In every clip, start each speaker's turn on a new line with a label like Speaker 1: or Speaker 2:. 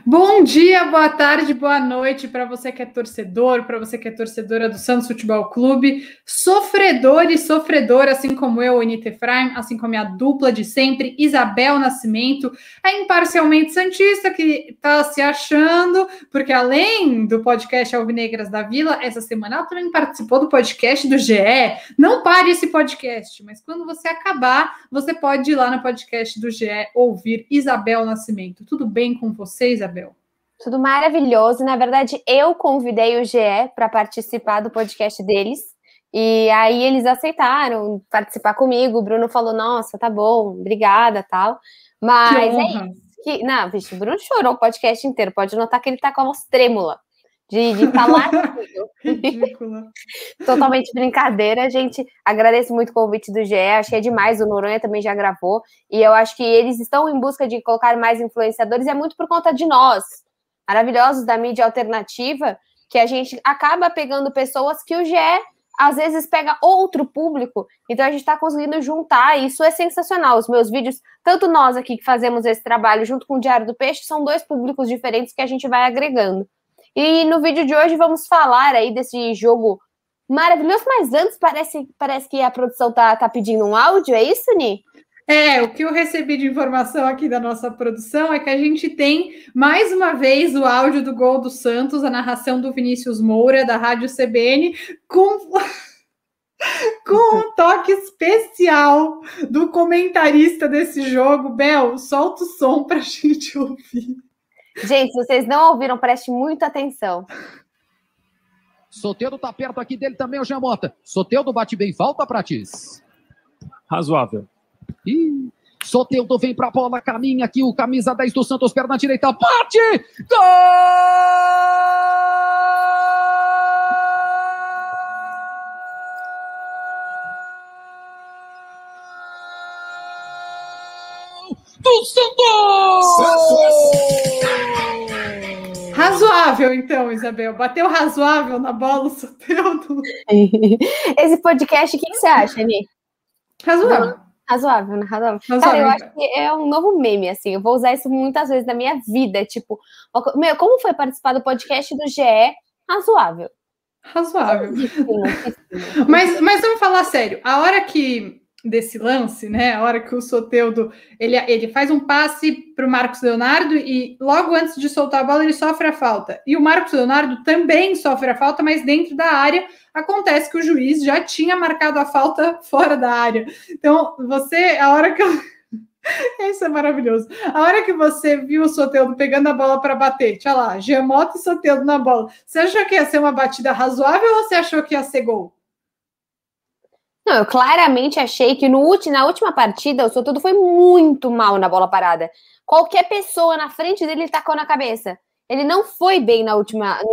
Speaker 1: Bom dia, boa tarde, boa noite para você que é torcedor, para você que é torcedora do Santos Futebol Clube, sofredor e sofredora, assim como eu, Anita Efraim, assim como a dupla de sempre, Isabel Nascimento, a imparcialmente santista que está se achando, porque além do podcast Alvinegras da Vila, essa semana ela também participou do podcast do GE. Não pare esse podcast, mas quando você acabar, você pode ir lá no podcast do GE ouvir Isabel Nascimento. Tudo bem com você, Isabel?
Speaker 2: Tudo maravilhoso. Na verdade, eu convidei o GE para participar do podcast deles. E aí eles aceitaram participar comigo. O Bruno falou, nossa, tá bom, obrigada, tal. Mas é isso. Não, bicho, o Bruno chorou o podcast inteiro. Pode notar que ele tá com a voz trêmula de falar.
Speaker 1: Ridícula.
Speaker 2: Totalmente brincadeira, gente. Agradeço muito o convite do GE. Achei demais. O Noronha também já gravou. E eu acho que eles estão em busca de colocar mais influenciadores. E é muito por conta de nós, maravilhosos da mídia alternativa, que a gente acaba pegando pessoas que o GE às vezes pega outro público, então a gente está conseguindo juntar, e isso é sensacional. Os meus vídeos, tanto nós aqui que fazemos esse trabalho junto com o Diário do Peixe, são dois públicos diferentes que a gente vai agregando. E no vídeo de hoje vamos falar aí desse jogo maravilhoso, mas antes parece que a produção tá pedindo um áudio, é isso, Ni?
Speaker 1: O que eu recebi de informação aqui da nossa produção é que a gente tem, mais uma vez, o áudio do gol do Santos, a narração do Vinícius Moura, da Rádio CBN, com um toque especial do comentarista desse jogo. Bel, solta o som para a gente ouvir.
Speaker 2: Gente, se vocês não ouviram, preste muita atenção.
Speaker 3: Soteldo tá perto aqui dele também, o Jean Mota. Soteldo bate bem, falta, Pratis.
Speaker 4: Razoável.
Speaker 3: Ih, Soteldo vem pra bola, caminha aqui, o camisa 10 do Santos, perna direita, bate! Gol! Do Santos!
Speaker 1: Razoável, então, Isabel. Bateu razoável na bola o Soteldo.
Speaker 2: Esse podcast, o que você acha, Ni?
Speaker 1: Razoável.
Speaker 2: Razoável, né? Razoável. Cara, eu acho que é um novo meme, assim. Eu vou usar isso muitas vezes na minha vida. Tipo, como foi participar do podcast do GE? Razoável.
Speaker 1: Razoável. Mas vamos falar sério. A hora que desse lance, né? A hora que o Soteldo ele faz um passe para o Marcos Leonardo e logo antes de soltar a bola ele sofre a falta. E o Marcos Leonardo também sofre a falta, mas dentro da área. Acontece que o juiz já tinha marcado a falta fora da área. Então, a hora que isso é maravilhoso. A hora que você viu o Soteldo pegando a bola para bater, tinha lá, Jean Mota e Soteldo na bola. Você achou que ia ser uma batida razoável ou você achou que ia ser gol?
Speaker 2: Não, eu claramente achei que na última partida o Soteldo foi muito mal na bola parada. Qualquer pessoa na frente dele tacou na cabeça. Ele não foi bem no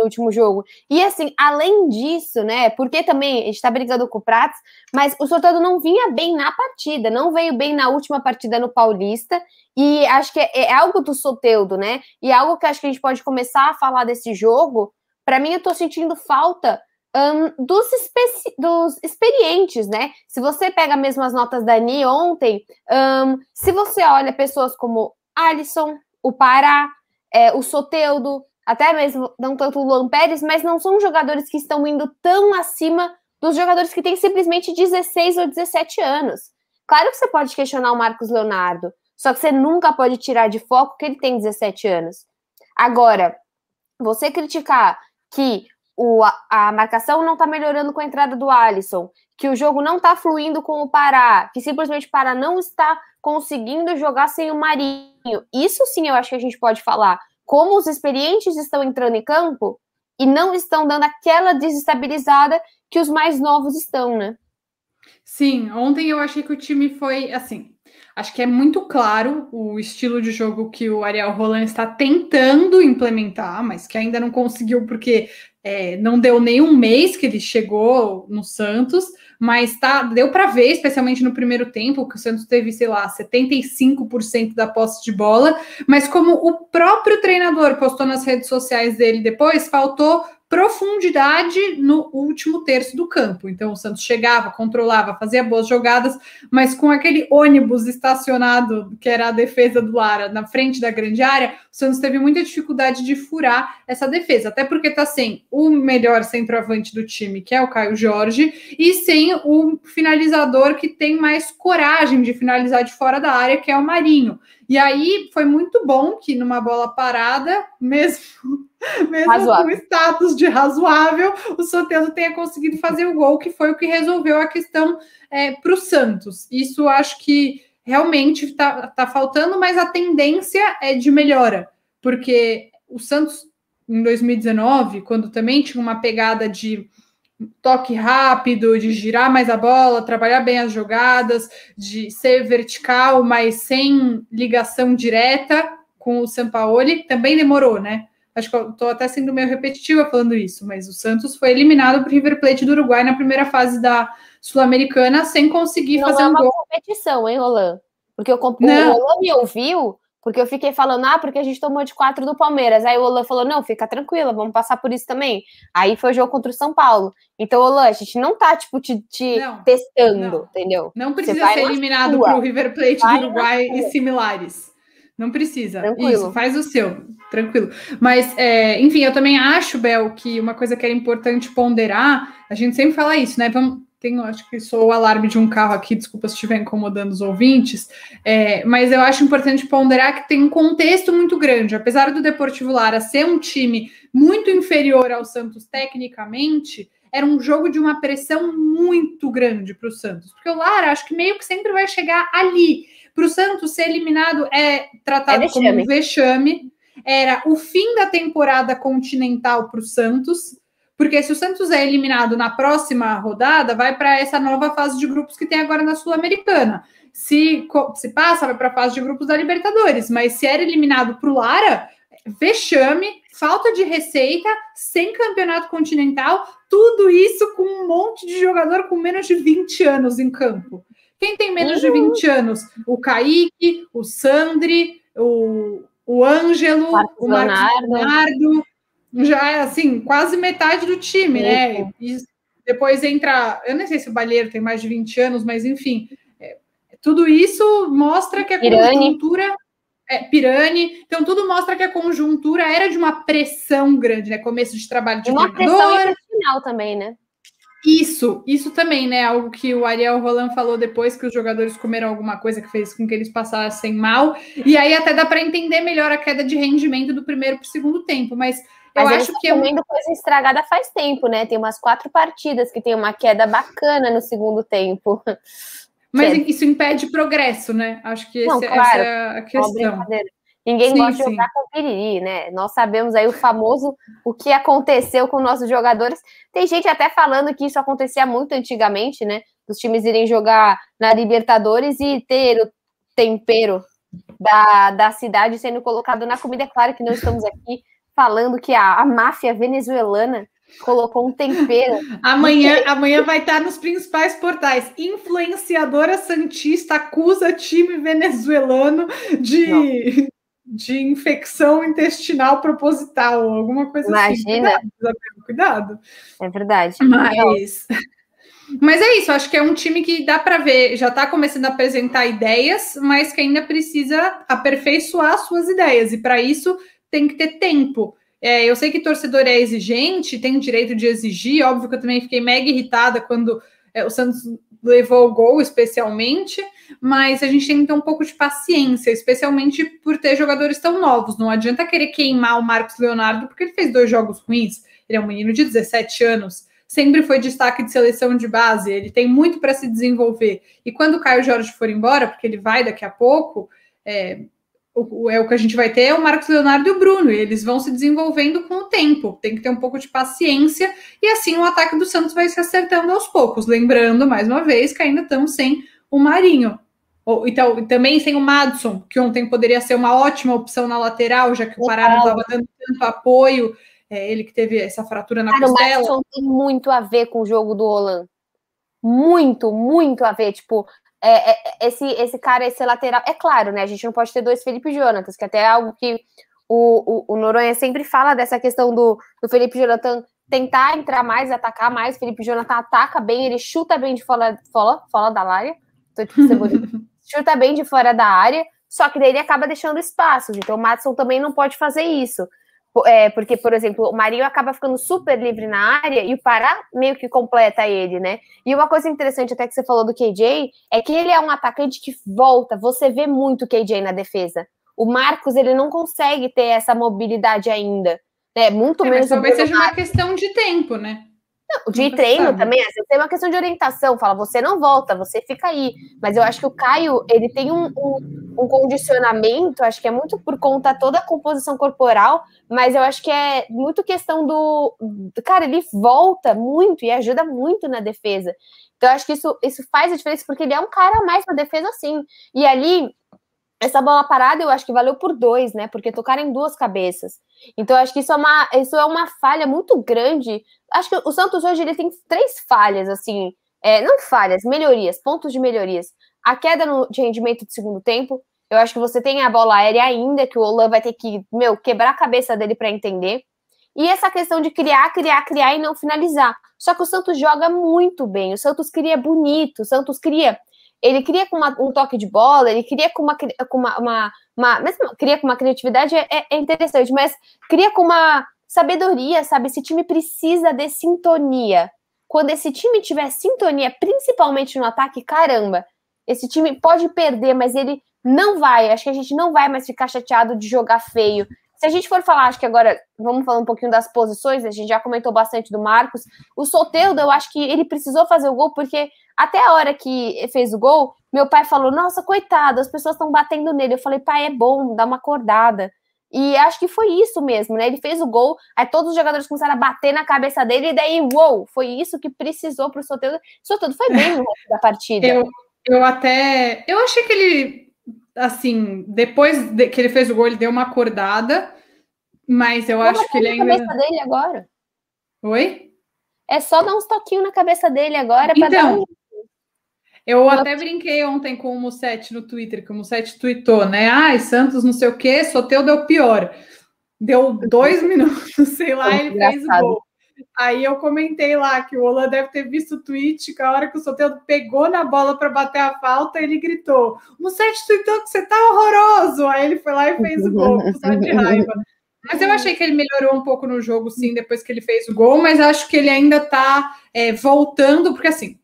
Speaker 2: último jogo. E assim, além disso, né, porque também a gente tá brigando com o Prats, mas o Soteldo não vinha bem na partida, não veio bem na última partida no Paulista, e acho que é algo do Soteldo, né, e algo que acho que a gente pode começar a falar desse jogo. Para mim, eu tô sentindo falta dos experientes, né? Se você pega mesmo as notas da Ni ontem, se você olha pessoas como Alisson, o Pará, o Soteldo, até mesmo não tanto o Luan Pérez, mas não são jogadores que estão indo tão acima dos jogadores que têm simplesmente 16 ou 17 anos. Claro que você pode questionar o Marcos Leonardo, só que você nunca pode tirar de foco que ele tem 17 anos. Agora, você criticar que a marcação não está melhorando com a entrada do Alisson, que o jogo não está fluindo com o Pará, que simplesmente o Pará não está conseguindo jogar sem o Marinho. Isso sim eu acho que a gente pode falar. Como os experientes estão entrando em campo e não estão dando aquela desestabilizada que os mais novos estão, né?
Speaker 1: Sim, ontem eu achei que o time foi, assim, acho que é muito claro o estilo de jogo que o Ariel Roland está tentando implementar, mas que ainda não conseguiu porque não deu nem um mês que ele chegou no Santos, mas deu para ver, especialmente no primeiro tempo, que o Santos teve, sei lá, 75% da posse de bola, mas como o próprio treinador postou nas redes sociais dele depois, faltou profundidade no último terço do campo. Então o Santos chegava, controlava, fazia boas jogadas, mas com aquele ônibus estacionado, que era a defesa do Lara, na frente da grande área, o Santos teve muita dificuldade de furar essa defesa, até porque tá sem o melhor centroavante do time, que é o Caio Jorge, e sem o finalizador que tem mais coragem de finalizar de fora da área, que é o Marinho. E aí foi muito bom que numa bola parada, mesmo com status de razoável, o Soteldo tenha conseguido fazer o gol, que foi o que resolveu a questão para o Santos. Isso acho que realmente está faltando, mas a tendência é de melhora, porque o Santos, em 2019, quando também tinha uma pegada de toque rápido, de girar mais a bola, trabalhar bem as jogadas, de ser vertical, mas sem ligação direta com o Sampaoli, também demorou, né? Acho que eu estou até sendo meio repetitiva falando isso, mas o Santos foi eliminado para o River Plate do Uruguai na primeira fase da Sul-Americana sem conseguir fazer um gol.
Speaker 2: Não é uma competição, hein, Roland? Porque o Roland me ouviu, porque eu fiquei falando, porque a gente tomou de 4 do Palmeiras. Aí o Roland falou, não, fica tranquila, vamos passar por isso também. Aí foi o jogo contra o São Paulo. Então, Roland, a gente não tá, tipo, te testando, entendeu?
Speaker 1: Não precisa ser eliminado pro River Plate do Uruguai e similares. Não precisa. Tranquilo. Isso, faz o seu. Tranquilo. Mas, enfim, eu também acho, Bel, que uma coisa que era importante ponderar, a gente sempre fala isso, né? Acho que sou o alarme de um carro aqui, desculpa se estiver incomodando os ouvintes, mas eu acho importante ponderar que tem um contexto muito grande. Apesar do Deportivo Lara ser um time muito inferior ao Santos tecnicamente, era um jogo de uma pressão muito grande para o Santos. Porque o Lara, acho que meio que sempre vai chegar ali. Para o Santos ser eliminado tratado como um vexame. Era o fim da temporada continental para o Santos. Porque se o Santos é eliminado na próxima rodada, vai para essa nova fase de grupos que tem agora na Sul-Americana. Se passa, vai para a fase de grupos da Libertadores. Mas se era eliminado para o Lara, vexame, falta de receita, sem campeonato continental, tudo isso com um monte de jogador com menos de 20 anos em campo. Quem tem menos de 20 anos? O Kaique, o Sandri, o Ângelo, o Marcos Leonardo. Já é assim, quase metade do time, né? E depois entra, eu não sei se o Balheiro tem mais de 20 anos, mas enfim, tudo isso mostra que a conjuntura Pirani, então tudo mostra que a conjuntura era de uma pressão grande, né? Começo de trabalho de
Speaker 2: uma pressão intestinal também, né?
Speaker 1: Isso também, né? Algo que o Ariel Roland falou depois que os jogadores comeram alguma coisa que fez com que eles passassem mal, e aí até dá para entender melhor a queda de rendimento do primeiro para o segundo tempo, mas eu acho que
Speaker 2: comendo coisa estragada faz tempo, né? Tem umas 4 partidas que tem uma queda bacana no segundo tempo.
Speaker 1: Mas isso impede progresso, né? Acho que essa é a questão.
Speaker 2: Ninguém gosta de jogar com piriri, né? Nós sabemos aí o que aconteceu com nossos jogadores. Tem gente até falando que isso acontecia muito antigamente, né? Os times irem jogar na Libertadores e ter o tempero da cidade sendo colocado na comida. É claro que não estamos aqui falando que a máfia venezuelana colocou um tempero.
Speaker 1: Amanhã vai estar nos principais portais. Influenciadora santista acusa time venezuelano de infecção intestinal proposital, alguma coisa assim.
Speaker 2: Imagina.
Speaker 1: Cuidado.
Speaker 2: É verdade.
Speaker 1: Mas é isso, acho que é um time que dá para ver, já está começando a apresentar ideias, mas que ainda precisa aperfeiçoar suas ideias, e para isso tem que ter tempo. Eu sei que torcedor é exigente, tem o direito de exigir, óbvio que eu também fiquei mega irritada quando o Santos levou o gol, especialmente, mas a gente tem que ter um pouco de paciência, especialmente por ter jogadores tão novos. Não adianta querer queimar o Marcos Leonardo, porque ele fez 2 jogos ruins, ele é um menino de 17 anos, sempre foi destaque de seleção de base, ele tem muito para se desenvolver. E quando o Caio Jorge for embora, porque ele vai daqui a pouco, o que a gente vai ter é o Marcos Leonardo e o Bruno, e eles vão se desenvolvendo com o tempo, tem que ter um pouco de paciência, e assim o ataque do Santos vai se acertando aos poucos, lembrando, mais uma vez, que ainda estamos sem o Marinho, então, também sem o Madison, que ontem poderia ser uma ótima opção na lateral, já que o Pará não estava dando tanto apoio, ele que teve essa fratura na costela.
Speaker 2: O Madison tem muito a ver com o jogo do Roland, muito, muito a ver, tipo... esse cara, esse lateral, é claro, né? A gente não pode ter 2 Felipe Jonatas, que até é algo que o Noronha sempre fala dessa questão do Felipe Jonathan tentar entrar mais, atacar mais. O Felipe Jonathan ataca bem, ele chuta bem de fora da área. Tô tipo Cebolinha. Chuta bem de fora da área, só que daí ele acaba deixando espaços, então o Maddison também não pode fazer isso. Porque, por exemplo, o Marinho acaba ficando super livre na área e o Pará meio que completa ele, né? E uma coisa interessante até que você falou do KJ é que ele é um atacante que volta, você vê muito o KJ na defesa. O Marcos, ele não consegue ter essa mobilidade ainda, né? Muito menos.
Speaker 1: Mas talvez seja uma questão de tempo, né?
Speaker 2: Não, de treino também, assim, tem uma questão de orientação, fala, você não volta, você fica aí. Mas eu acho que o Caio, ele tem um condicionamento, acho que é muito por conta toda a composição corporal, mas eu acho que é muito questão cara, ele volta muito e ajuda muito na defesa. Então eu acho que isso faz a diferença, porque ele é um cara a mais na defesa, sim. E ali, essa bola parada, eu acho que valeu por 2, né? Porque tocaram em 2 cabeças. Então, eu acho que isso é uma falha muito grande. Acho que o Santos hoje ele tem 3 falhas, assim. Não falhas, melhorias, pontos de melhorias. A queda de rendimento do segundo tempo. Eu acho que você tem a bola aérea ainda, que o Olan vai ter que, quebrar a cabeça dele para entender. E essa questão de criar e não finalizar. Só que o Santos joga muito bem. O Santos cria bonito. O Santos cria... Ele cria com um toque de bola, ele cria com mesmo cria com uma criatividade, é interessante, mas cria com uma sabedoria, sabe? Esse time precisa de sintonia. Quando esse time tiver sintonia, principalmente no ataque, caramba, esse time pode perder, mas ele não vai, acho que a gente não vai mais ficar chateado de jogar feio. Se a gente for falar, acho que agora, vamos falar um pouquinho das posições, a gente já comentou bastante do Marcos. O Soteldo, eu acho que ele precisou fazer o gol, porque até a hora que fez o gol, meu pai falou, nossa, coitado, as pessoas estão batendo nele. Eu falei, pai, é bom, dá uma acordada. E acho que foi isso mesmo, né? Ele fez o gol, aí todos os jogadores começaram a bater na cabeça dele, e daí, uou, foi isso que precisou pro Soteldo. O Soteldo foi bem no resto da partida.
Speaker 1: Eu achei que ele, assim, depois que ele fez o gol, ele deu uma acordada, mas eu acho que ele ainda...
Speaker 2: na cabeça dele agora.
Speaker 1: Oi?
Speaker 2: É só dar uns toquinhos na cabeça dele agora para
Speaker 1: dar eu até brinquei ontem com o Musetti no Twitter, que o Musetti tweetou, né? Ai, Santos não sei o quê, Soteldo deu pior. Deu 2 minutos, sei lá, ele fez o gol. Aí eu comentei lá que o Olan deve ter visto o tweet, que a hora que o Soteldo pegou na bola para bater a falta, ele gritou, o Musetti tweetou que você tá horroroso. Aí ele foi lá e fez o gol, só de raiva. Mas eu achei que ele melhorou um pouco no jogo, sim, depois que ele fez o gol, mas acho que ele ainda tá voltando, porque assim,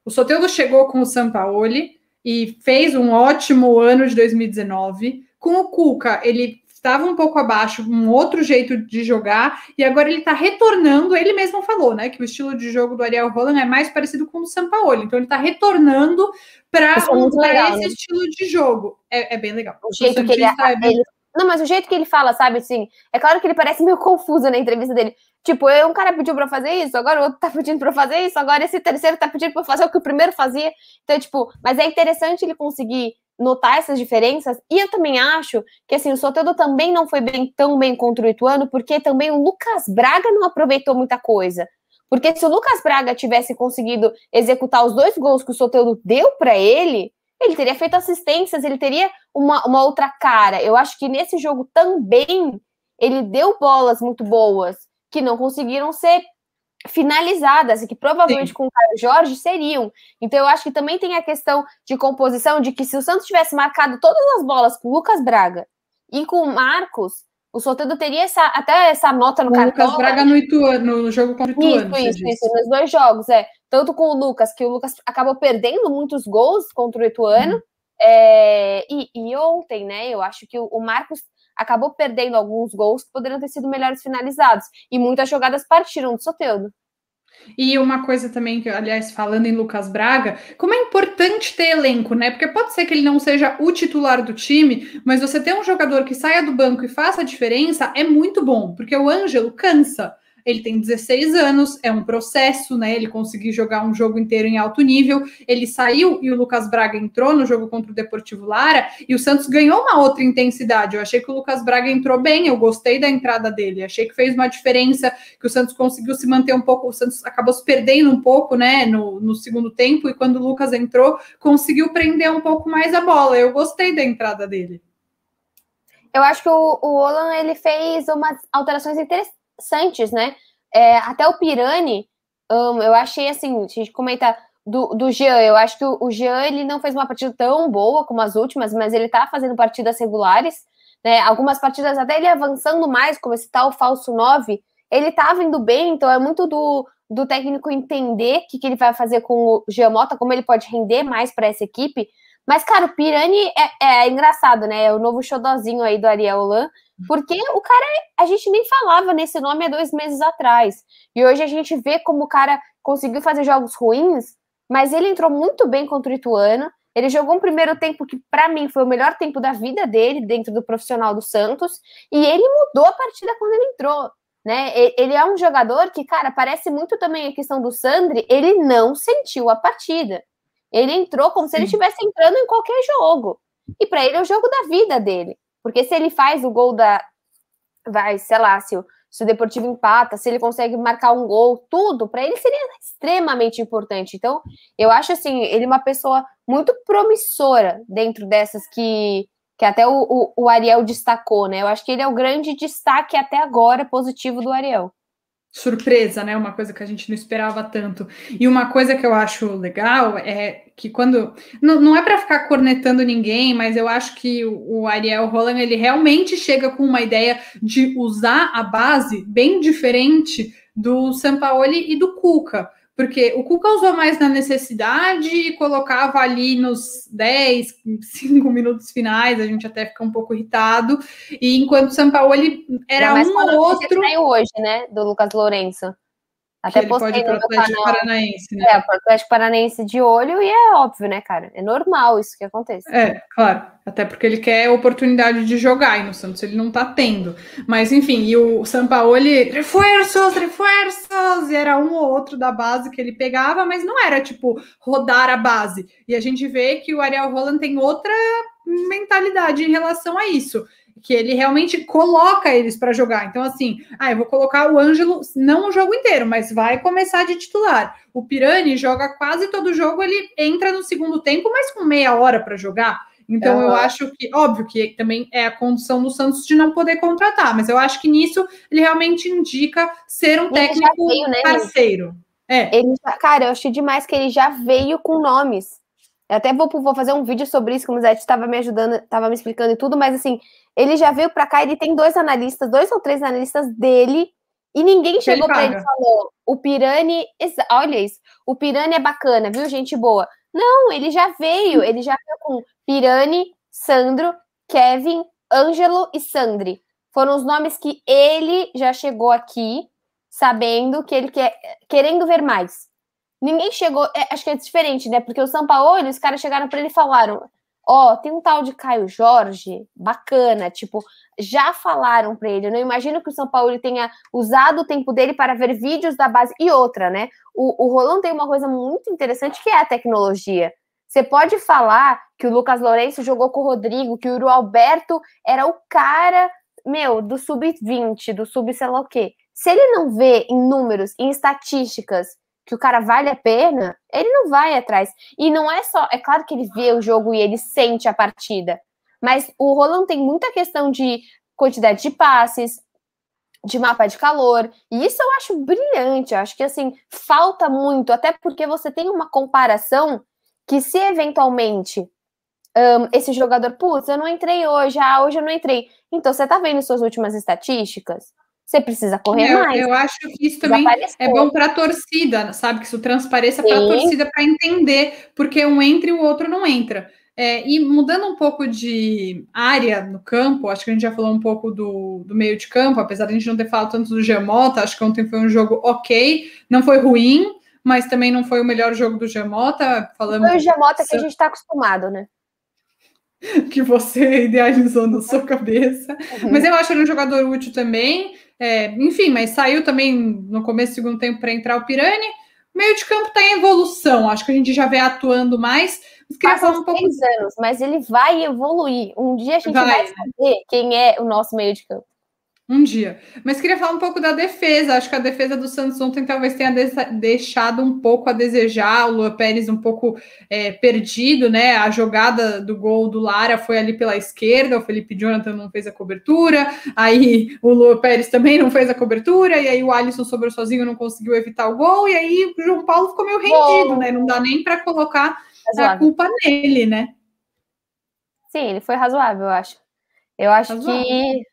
Speaker 1: o Soteldo chegou com o Sampaoli e fez um ótimo ano de 2019. Com o Cuca, ele estava um pouco abaixo, um outro jeito de jogar, e agora ele está retornando, ele mesmo falou, né, que o estilo de jogo do Ariel Holan é mais parecido com o do Sampaoli, então ele está retornando para esse estilo de jogo. É bem legal.
Speaker 2: O jeito que Não, mas o jeito que ele fala, sabe, assim, é claro que ele parece meio confuso na entrevista dele. Tipo, um cara pediu pra fazer isso, agora o outro tá pedindo pra fazer isso, agora esse terceiro tá pedindo pra fazer o que o primeiro fazia. Então, tipo, mas é interessante ele conseguir notar essas diferenças, e eu também acho que, assim, o Soteldo também não foi tão bem contra o Ituano, porque também o Lucas Braga não aproveitou muita coisa. Porque se o Lucas Braga tivesse conseguido executar os 2 gols que o Soteldo deu pra ele teria feito assistências, ele teria uma outra cara. Eu acho que nesse jogo também ele deu bolas muito boas que não conseguiram ser finalizadas e que provavelmente com o Caio Jorge seriam. Então eu acho que também tem a questão de composição, de que se o Santos tivesse marcado todas as bolas com o Lucas Braga e com o Marcos, o Soteldo teria até essa nota no cartão.
Speaker 1: O Lucas Braga no jogo contra o Ituano.
Speaker 2: Isso, nos 2 jogos, tanto com o Lucas, que o Lucas acabou perdendo muitos gols contra o Ituano, e ontem, né, eu acho que o Marcos acabou perdendo alguns gols que poderiam ter sido melhores finalizados, e muitas jogadas partiram do Soteldo.
Speaker 1: E uma coisa também, que, aliás, falando em Lucas Braga, como é importante ter elenco, né? Porque pode ser que ele não seja o titular do time, mas você ter um jogador que saia do banco e faça a diferença é muito bom, porque o Ângelo cansa. Ele tem 16 anos, é um processo, né? Ele conseguir jogar um jogo inteiro em alto nível. Ele saiu e o Lucas Braga entrou no jogo contra o Deportivo Lara e o Santos ganhou uma outra intensidade. Eu achei que o Lucas Braga entrou bem, eu gostei da entrada dele. Achei que fez uma diferença, que o Santos conseguiu se manter um pouco, o Santos acabou se perdendo um pouco, né, no segundo tempo, e quando o Lucas entrou, conseguiu prender um pouco mais a bola. Eu gostei da entrada dele.
Speaker 2: Eu acho que o Olan, ele fez umas alterações interessantes, né? Até o Pirani, eu achei assim, a gente comenta, do Jean. Eu acho que o Jean, ele não fez uma partida tão boa como as últimas, mas ele tá fazendo partidas regulares, né? Algumas partidas até ele avançando mais, como esse tal falso 9, ele tava indo bem, então é muito do técnico entender o que ele vai fazer com o Jean Mota, como ele pode render mais para essa equipe. Mas, cara, o Pirani é engraçado, né? É o novo xodozinho aí do Ariel Holan, porque o cara, a gente nem falava nesse nome há 2 meses atrás. E hoje a gente vê como o cara conseguiu fazer jogos ruins, mas ele entrou muito bem contra o Ituano. Ele jogou um primeiro tempo que, para mim, foi o melhor tempo da vida dele, dentro do profissional do Santos, e ele mudou a partida quando ele entrou, né? Ele é um jogador que, cara, parece muito também a questão do Sandri, ele não sentiu a partida. Ele entrou como se ele estivesse entrando em qualquer jogo. E para ele é o jogo da vida dele. Porque se ele faz o gol sei lá, se o Deportivo empata, se ele consegue marcar um gol, tudo, para ele seria extremamente importante. Então, eu acho assim, ele é uma pessoa muito promissora dentro dessas que até o Ariel destacou, né? Eu acho que ele é o grande destaque até agora positivo do Ariel.
Speaker 1: Surpresa, né? Uma coisa que a gente não esperava tanto. E uma coisa que eu acho legal é que quando... Não é para ficar cornetando ninguém, mas eu acho que o Ariel Holan, ele realmente chega com uma ideia de usar a base bem diferente do Sampaoli e do Cuca. Porque o Cuca usou mais na necessidade e colocava ali nos 10, 5 minutos finais, a gente até fica um pouco irritado. E enquanto o Sampaoli era um ou outro...
Speaker 2: Saiu hoje, né, do Lucas Lourenço.
Speaker 1: Até que ele pode ir para o Atlético Paranaense, né?
Speaker 2: Para o Atlético Paranaense de olho, e é óbvio, né, cara? É normal isso que aconteça.
Speaker 1: É, claro. Até porque ele quer oportunidade de jogar, e no Santos ele não tá tendo. Mas, enfim, e o Sampaoli, reforços, e era um ou outro da base que ele pegava, mas não era, tipo, rodar a base. E a gente vê que o Ariel Holan tem outra mentalidade em relação a isso, que ele realmente coloca eles para jogar. Então, assim, eu vou colocar o Ângelo, não o jogo inteiro, mas vai começar de titular. O Pirani joga quase todo jogo, ele entra no segundo tempo, mas com meia hora para jogar. Então, eu acho que, óbvio que também é a condição do Santos de não poder contratar, mas eu acho que nisso ele realmente indica ser um técnico veio, né, parceiro.
Speaker 2: Cara, eu achei demais que ele já veio com nomes. Eu até vou fazer um vídeo sobre isso, como o Zé estava me ajudando, estava me explicando e tudo, mas assim, ele já veio para cá, ele tem 2 ou 3 analistas dele, e ninguém chegou para ele e falou, o Pirani, olha isso, o Pirani é bacana, viu, gente boa. Não, ele já veio com Pirani, Sandro, Kevin, Ângelo e Sandri. Foram os nomes que ele já chegou aqui, sabendo que ele querendo ver mais. Ninguém chegou, acho que é diferente, né? Porque o Sampaoli, os caras chegaram para ele e falaram, tem um tal de Caio Jorge, bacana, tipo, já falaram para ele. Eu não imagino que o Sampaoli tenha usado o tempo dele para ver vídeos da base. E outra, né? O Holan tem uma coisa muito interessante que é a tecnologia. Você pode falar que o Lucas Lourenço jogou com o Rodrigo, que o Uru Alberto era o cara, do sub-20, do sub sei lá o quê. Se ele não vê em números, em estatísticas, que o cara vale a pena, ele não vai atrás. E não é só... É claro que ele vê o jogo e ele sente a partida. Mas o Holan tem muita questão de quantidade de passes, de mapa de calor. E isso eu acho brilhante. Eu acho que, assim, falta muito. Até porque você tem uma comparação que se eventualmente esse jogador... Putz, eu não entrei hoje. Hoje eu não entrei. Então, você tá vendo suas últimas estatísticas? Você precisa correr mais.
Speaker 1: Eu acho que isso também é bom para a torcida, sabe? Que isso transpareça para a torcida, para entender, porque um entra e o outro não entra. E mudando um pouco de área no campo, acho que a gente já falou um pouco do meio de campo, apesar de a gente não ter falado tanto do Jean Mota, acho que ontem foi um jogo ok, não foi ruim, mas também não foi o melhor jogo do Jean Mota.
Speaker 2: Foi o Jean Mota que a gente está acostumado, né?
Speaker 1: Que você idealizou na sua cabeça. Mas eu acho ele um jogador útil também. Enfim, mas saiu também no começo do segundo tempo para entrar o Pirani. O meio de campo está em evolução. Acho que a gente já vem atuando mais.
Speaker 2: Passam 6 anos, mas ele vai evoluir. Um dia a gente vai saber quem é o nosso meio de campo.
Speaker 1: Um dia. Mas queria falar um pouco da defesa. Acho que a defesa do Santos ontem talvez tenha deixado um pouco a desejar. O Luan Pérez um pouco perdido, né? A jogada do gol do Lara foi ali pela esquerda. O Felipe Jonathan não fez a cobertura. Aí o Luan Pérez também não fez a cobertura. E aí o Alisson sobrou sozinho, não conseguiu evitar o gol. E aí o João Paulo ficou meio rendido, né? Não dá nem para colocar a culpa nele, né?
Speaker 2: Sim, ele foi razoável, eu acho. Eu acho
Speaker 1: razoável.
Speaker 2: Que...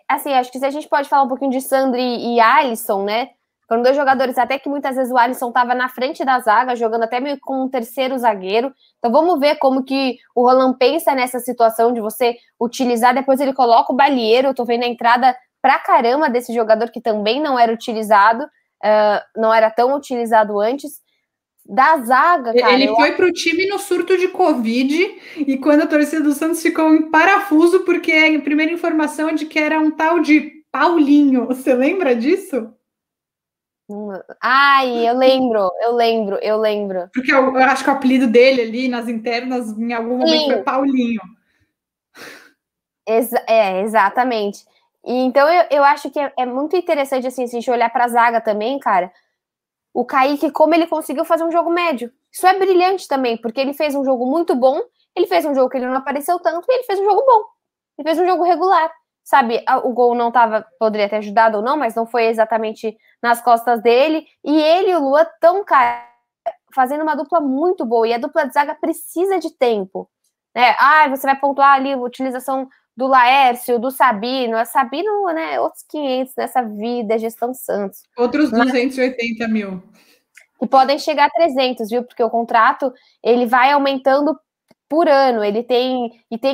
Speaker 2: assim, acho que se a gente pode falar um pouquinho de Sandri e Alisson, né? Foram dois jogadores, até que muitas vezes o Alisson estava na frente da zaga, jogando até meio com um terceiro zagueiro. Então vamos ver como que o Roland pensa nessa situação de você utilizar, depois ele coloca o Balieiro. Eu tô vendo a entrada pra caramba desse jogador que também não era utilizado, não era tão utilizado antes. Da zaga, cara...
Speaker 1: Ele foi pro time no surto de Covid, e quando a torcida do Santos ficou em parafuso, porque a primeira informação é de que era um tal de Paulinho. Você lembra disso?
Speaker 2: Ai, eu lembro.
Speaker 1: Porque eu acho que o apelido dele ali nas internas, em algum momento, foi Paulinho.
Speaker 2: Exatamente. E então eu acho que é muito interessante, assim, se a gente olhar pra zaga também, cara. O Kaique, como ele conseguiu fazer um jogo médio. Isso é brilhante também, porque ele fez um jogo muito bom, ele fez um jogo que ele não apareceu tanto, e ele fez um jogo bom. Ele fez um jogo regular. Sabe, o gol não poderia ter ajudado ou não, mas não foi exatamente nas costas dele. E ele e o Luan estão, cara, fazendo uma dupla muito boa. E a dupla de zaga precisa de tempo. Né? Você vai pontuar ali a utilização do Laércio, do Sabino. A Sabino, né, outros 500 nessa vida, gestão Santos.
Speaker 1: Outros 280 mil.
Speaker 2: Que podem chegar a 300, viu? Porque o contrato, ele vai aumentando por ano. Ele tem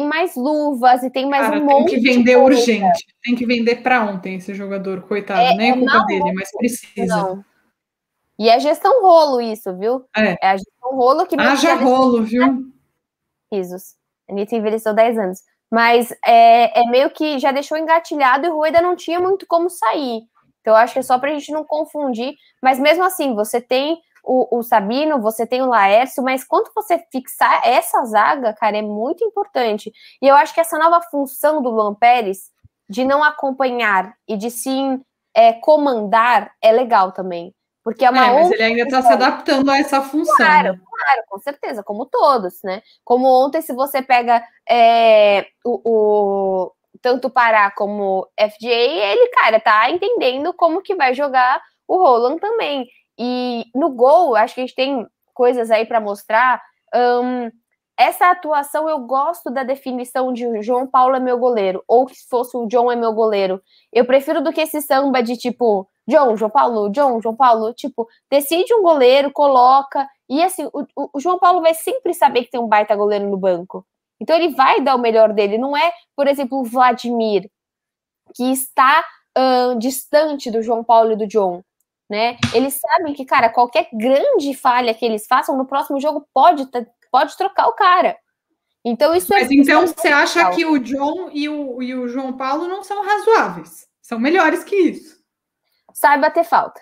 Speaker 2: mais luvas, e tem mais um monte
Speaker 1: de coisa. Tem que vender urgente. Tem que vender para ontem esse jogador, coitado. Nem é culpa dele, mas precisa. Não.
Speaker 2: E é gestão rolo isso, viu? É a gestão rolo que...
Speaker 1: Haja rolo, viu?
Speaker 2: Risos. A Anitta envelheceu 10 anos. Mas meio que já deixou engatilhado, e o Rueda não tinha muito como sair. Então, eu acho que é só pra gente não confundir. Mas mesmo assim, você tem o Sabino, você tem o Laércio, mas quando você fixar essa zaga, cara, é muito importante. E eu acho que essa nova função do Luan Pérez, de não acompanhar e de sim comandar, é legal também. Porque é uma
Speaker 1: mas ele ainda está se adaptando a essa função.
Speaker 2: Claro, com certeza, como todos, né? Como ontem, se você pega tanto o Pará como FJ, ele, cara, tá entendendo como que vai jogar o Roland também. E no gol, acho que a gente tem coisas aí para mostrar. Essa atuação, eu gosto da definição de o João Paulo é meu goleiro, ou que se fosse o John é meu goleiro. Eu prefiro do que esse samba de tipo, João Paulo, tipo, decide um goleiro, coloca, e assim, o João Paulo vai sempre saber que tem um baita goleiro no banco. Então ele vai dar o melhor dele. Não é, por exemplo, o Vladimir, que está distante do João Paulo e do John, né? Eles sabem que, cara, qualquer grande falha que eles façam no próximo jogo pode trocar o cara. Então isso
Speaker 1: Mas então você acha que o John e o João Paulo não são razoáveis? São melhores que isso?
Speaker 2: Sabe bater falta.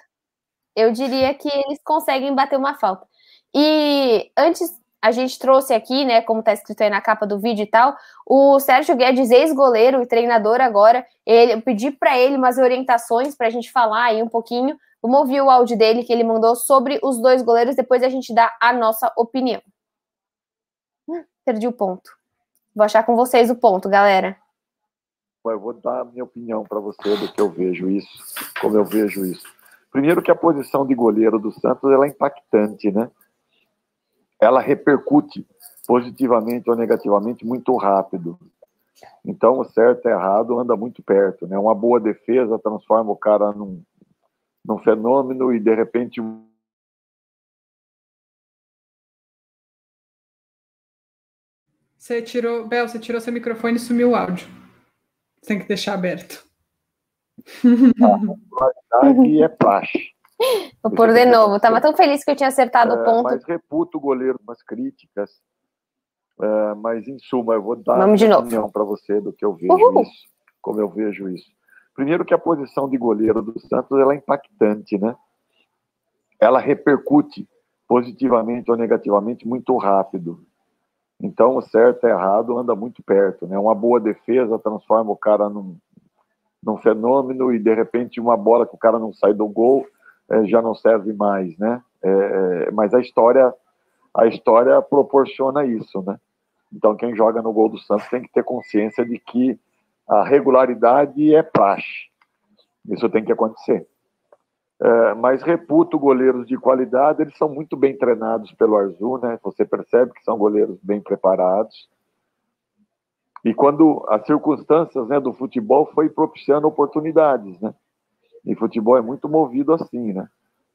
Speaker 2: Eu diria que eles conseguem bater uma falta. E antes, a gente trouxe aqui, né, como tá escrito aí na capa do vídeo e tal, o Sérgio Guedes, ex-goleiro e treinador agora, eu pedi para ele umas orientações pra gente falar aí um pouquinho. Vamos ouvir o áudio dele que ele mandou sobre os dois goleiros, depois a gente dá a nossa opinião. Perdi o ponto. Vou achar com vocês o ponto, galera.
Speaker 4: Eu vou dar a minha opinião para você do que eu vejo isso, como eu vejo isso. Primeiro que a posição de goleiro do Santos, ela é impactante, né? Ela repercute positivamente ou negativamente muito rápido. Então, o certo e errado anda muito perto, né? Uma boa defesa transforma o cara num fenômeno e, de repente...
Speaker 1: Você tirou seu microfone e sumiu o áudio. Você tem que deixar aberto.
Speaker 4: A qualidade é praxe.
Speaker 2: Vou pôr de novo. Eu tava tão feliz que eu tinha acertado o ponto.
Speaker 4: Mas reputo o goleiro com as críticas. Mas, em suma, eu vou dar
Speaker 2: uma
Speaker 4: opinião para você do que eu vejo isso, como eu vejo isso. Primeiro que a posição de goleiro do Santos, ela é impactante, né? Ela repercute positivamente ou negativamente muito rápido. Então, o certo e errado anda muito perto, né? Uma boa defesa transforma o cara num num fenômeno e, de repente, uma bola que o cara não sai do gol já não serve mais, né? Mas a história proporciona isso, né? Então, quem joga no gol do Santos tem que ter consciência de que a regularidade é praxe. Isso tem que acontecer. Mas reputo goleiros de qualidade, eles são muito bem treinados pelo Arzu, né? Você percebe que são goleiros bem preparados. E quando as circunstâncias, né, do futebol foi propiciando oportunidades, né? E futebol é muito movido assim, né?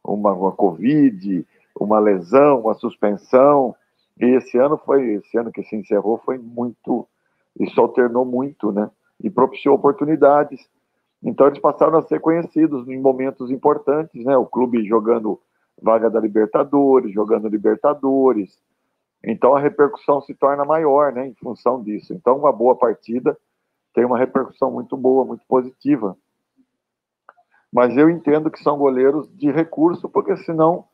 Speaker 4: Uma Covid, uma lesão, uma suspensão. E esse ano que se encerrou foi muito, isso alternou muito, né? E propiciou oportunidades. Então eles passaram a ser conhecidos em momentos importantes, né? O clube jogando vaga da Libertadores, jogando Libertadores. Então a repercussão se torna maior, né? Em função disso. Então uma boa partida tem uma repercussão muito boa, muito positiva. Mas eu entendo que são goleiros de recurso, porque senão,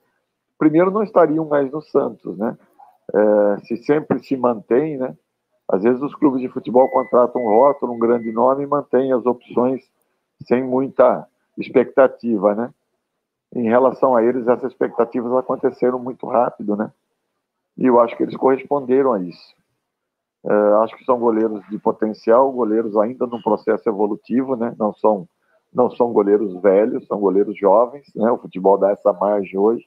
Speaker 4: primeiro, não estariam mais no Santos, né? Se sempre se mantém, né? Às vezes os clubes de futebol contratam um rótulo, um grande nome e mantêm as opções sem muita expectativa, né? Em relação a eles, essas expectativas aconteceram muito rápido, né? E eu acho que eles corresponderam a isso. Acho que são goleiros de potencial, goleiros ainda num processo evolutivo, né? Não são goleiros velhos, são goleiros jovens, né? O futebol dá essa margem hoje.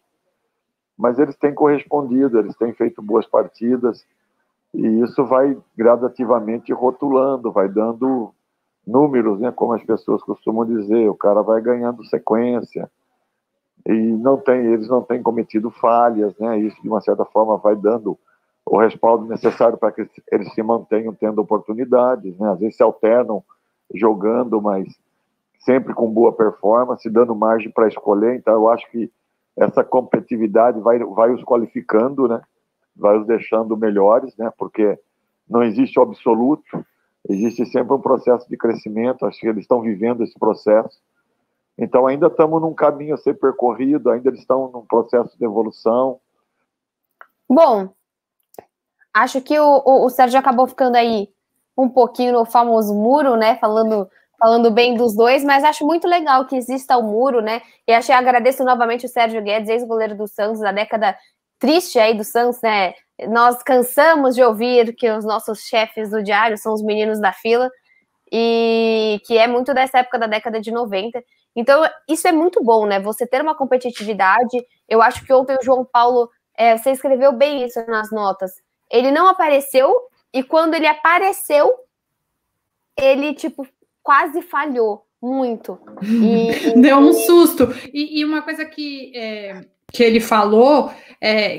Speaker 4: Mas eles têm correspondido, eles têm feito boas partidas, e isso vai gradativamente rotulando, vai dando números, né? Como as pessoas costumam dizer, o cara vai ganhando sequência, e eles não têm cometido falhas, né? Isso, de uma certa forma, vai dando o respaldo necessário para que eles se mantenham tendo oportunidades, né? Às vezes se alternam jogando, mas sempre com boa performance, dando margem para escolher. Então eu acho que essa competitividade vai os qualificando, né? Vai os deixando melhores, né? Porque não existe o absoluto, existe sempre um processo de crescimento. Acho que eles estão vivendo esse processo. Então ainda estamos num caminho a ser percorrido, ainda eles estão num processo de evolução.
Speaker 2: Bom, acho que o Sérgio acabou ficando aí um pouquinho no famoso muro, né? Falando bem dos dois, mas acho muito legal que exista o muro, né? E agradeço novamente o Sérgio Guedes, ex-goleiro do Santos, da década triste aí do Santos, né? Nós cansamos de ouvir que os nossos chefes do diário são os meninos da fila, e que é muito dessa época da década de 90. Então, isso é muito bom, né? Você ter uma competitividade. Eu acho que ontem o João Paulo, você escreveu bem isso nas notas. Ele não apareceu, e quando ele apareceu, ele, quase falhou muito.
Speaker 1: Deu um susto. E uma coisa que ele falou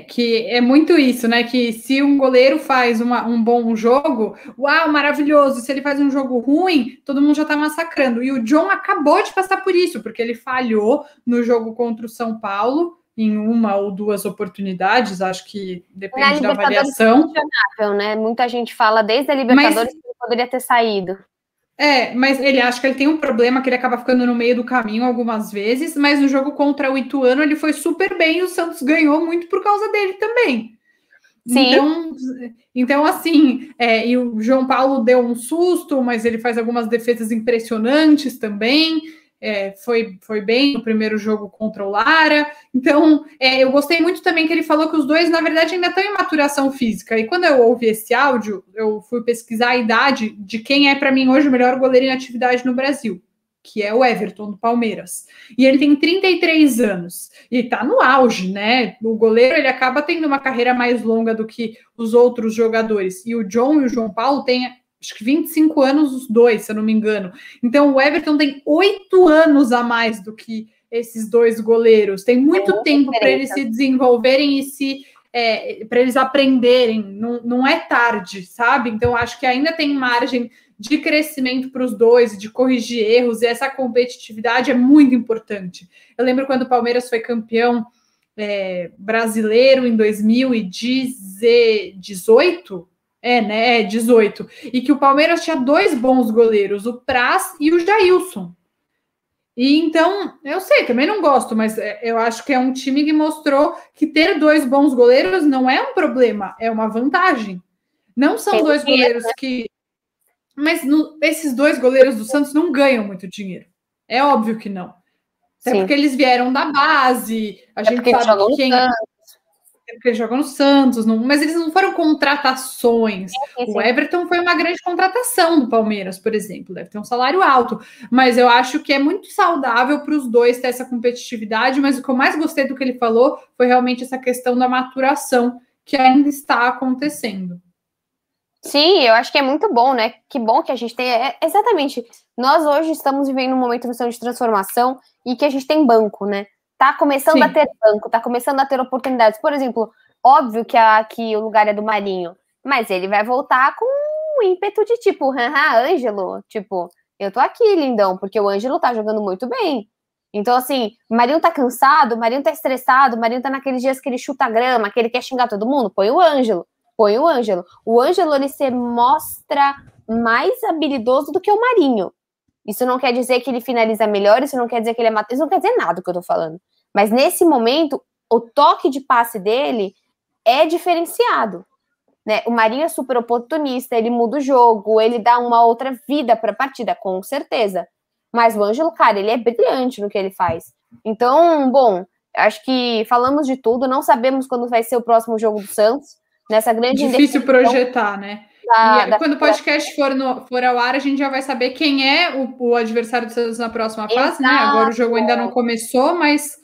Speaker 1: que é muito isso, né? Que se um goleiro faz um bom jogo, uau, maravilhoso. Se ele faz um jogo ruim, todo mundo já tá massacrando. E o John acabou de passar por isso, porque ele falhou no jogo contra o São Paulo em uma ou duas oportunidades, acho que depende da avaliação.
Speaker 2: Né? Muita gente fala desde a Libertadores que ele poderia ter saído.
Speaker 1: Mas ele acha que ele tem um problema, que ele acaba ficando no meio do caminho algumas vezes, mas no jogo contra o Ituano ele foi super bem e o Santos ganhou muito por causa dele também.
Speaker 2: Sim.
Speaker 1: Então assim, e o João Paulo deu um susto, mas ele faz algumas defesas impressionantes também. Foi bem no primeiro jogo contra o Lara. Então, eu gostei muito também que ele falou que os dois, na verdade, ainda estão em maturação física. E quando eu ouvi esse áudio, eu fui pesquisar a idade de quem é, para mim, hoje o melhor goleiro em atividade no Brasil, que é o Everton, do Palmeiras. E ele tem 33 anos. E tá no auge, né? O goleiro, ele acaba tendo uma carreira mais longa do que os outros jogadores. E o John e o João Paulo têm, acho que 25 anos os dois, se eu não me engano. Então o Everton tem 8 anos a mais do que esses dois goleiros. Tem muito tempo para eles se desenvolverem e para eles aprenderem. Não é tarde, sabe? Então acho que ainda tem margem de crescimento para os dois, de corrigir erros, e essa competitividade é muito importante. Eu lembro quando o Palmeiras foi campeão brasileiro em 2018, 18. E que o Palmeiras tinha 2 bons goleiros, o Praz e o Jailson. E então, eu sei, também não gosto, mas eu acho que é um time que mostrou que ter 2 bons goleiros não é um problema, é uma vantagem. Não são 2 goleiros que Mas esses dois goleiros do Santos não ganham muito dinheiro. É óbvio que não. Até porque eles vieram da base, a gente sabe quem... Porque eles jogam no Santos, mas eles não foram contratações. Sim. O Everton foi uma grande contratação do Palmeiras, por exemplo. Deve ter um salário alto. Mas eu acho que é muito saudável para os dois ter essa competitividade. Mas o que eu mais gostei do que ele falou foi realmente essa questão da maturação que ainda está acontecendo.
Speaker 2: Sim, eu acho que é muito bom, né? Que bom que a gente tem... exatamente. Nós hoje estamos vivendo um momento de transformação e que a gente tem banco, né? Tá começando a ter banco, tá começando a ter oportunidades. Por exemplo, óbvio que o lugar é do Marinho, mas ele vai voltar com um ímpeto de tipo, Ângelo, tipo, eu tô aqui, lindão, porque o Ângelo tá jogando muito bem. Então, assim, o Marinho tá cansado, o Marinho tá estressado, o Marinho tá naqueles dias que ele chuta a grama, que ele quer xingar todo mundo, põe o Ângelo. O Ângelo, ele se mostra mais habilidoso do que o Marinho. Isso não quer dizer que ele finaliza melhor, isso não quer dizer que ele é isso não quer dizer nada do que eu tô falando. Mas nesse momento, o toque de passe dele é diferenciado, né? O Marinho é super oportunista, ele muda o jogo, ele dá uma outra vida para a partida, com certeza. Mas o Ângelo, cara, ele é brilhante no que ele faz. Então, bom, acho que falamos de tudo, não sabemos quando vai ser o próximo jogo do Santos, nessa grande
Speaker 1: difícil projetar, né? Quando o podcast for ao ar, a gente já vai saber quem é o adversário do Santos na próxima fase, né? Agora o jogo ainda não começou, mas...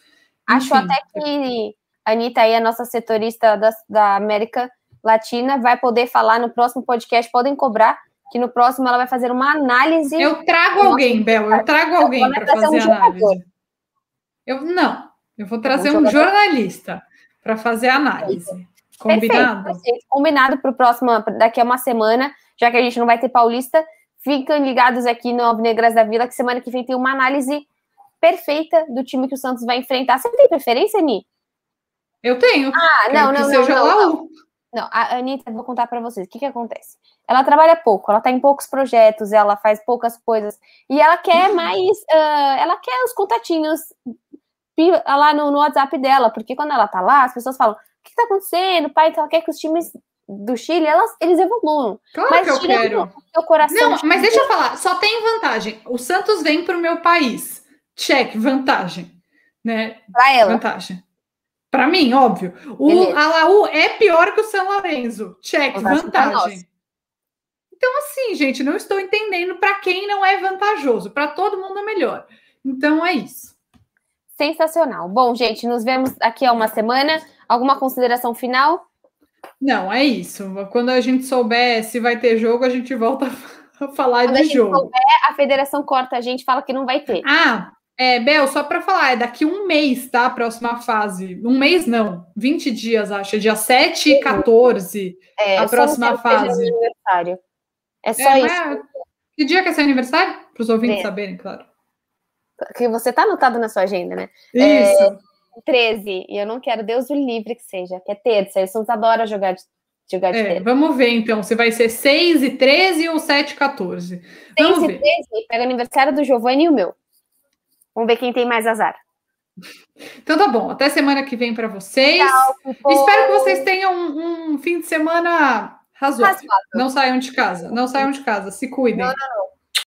Speaker 2: Acho até que a Anitta aí, a nossa setorista da América Latina, vai poder falar no próximo podcast. Podem cobrar, que no próximo ela vai fazer uma análise.
Speaker 1: Eu trago alguém, Bel, eu trago alguém para fazer a análise. Eu vou trazer um jornalista para fazer a análise. Combinado?
Speaker 2: Perfeito. Combinado para o próximo, daqui a uma semana, já que a gente não vai ter Paulista. Fiquem ligados aqui no Alvinegras da Vila, que semana que vem tem uma análise perfeita do time que o Santos vai enfrentar. Você tem preferência, Ani?
Speaker 1: Eu tenho.
Speaker 2: Não.
Speaker 1: Não,
Speaker 2: a Anitta, vou contar para vocês. O que acontece? Ela trabalha pouco, ela tá em poucos projetos, ela faz poucas coisas, e ela quer mais, ela quer os contatinhos lá no WhatsApp dela, porque quando ela tá lá, as pessoas falam, o que tá acontecendo, pai? Então ela quer que os times do Chile, eles evoluam.
Speaker 1: Claro mas que eu quero.
Speaker 2: Seu coração.
Speaker 1: Não, mas deixa eu falar, só tem vantagem. O Santos vem pro meu país. Check, vantagem. Né?
Speaker 2: Pra ela.
Speaker 1: Vantagem. Para mim, óbvio. A Laú é pior que o São Lourenço. Check, vantagem. Então, assim, gente, não estou entendendo para quem não é vantajoso. Para todo mundo é melhor. Então, é isso.
Speaker 2: Sensacional. Bom, gente, nos vemos aqui a uma semana. Alguma consideração final?
Speaker 1: Não, é isso. Quando a gente souber se vai ter jogo, a gente volta a falar de jogo. Quando
Speaker 2: souber, a federação corta a gente, fala que não vai ter.
Speaker 1: Bel, só para falar, é daqui um mês, tá? A próxima fase. Um mês não, 20 dias, acho. É dia 7 e 14 a próxima fase.
Speaker 2: Aniversário. É só isso.
Speaker 1: Que dia que é seu aniversário? Para os ouvintes saberem, claro.
Speaker 2: Que você tá anotado na sua agenda, né?
Speaker 1: Isso.
Speaker 2: 13, e eu não quero, Deus o livre que seja, que é terça, o Santos adora jogar de terça.
Speaker 1: Vamos ver, então, se vai ser 6 e 13 ou 7 e 14.
Speaker 2: 6 e 13, pega o aniversário do Giovanni e o meu. Vamos ver quem tem mais azar.
Speaker 1: Então tá bom, até semana que vem para vocês.
Speaker 2: Tchau,
Speaker 1: espero que vocês tenham um fim de semana razoável. Não saiam de casa, se cuidem.
Speaker 2: Não.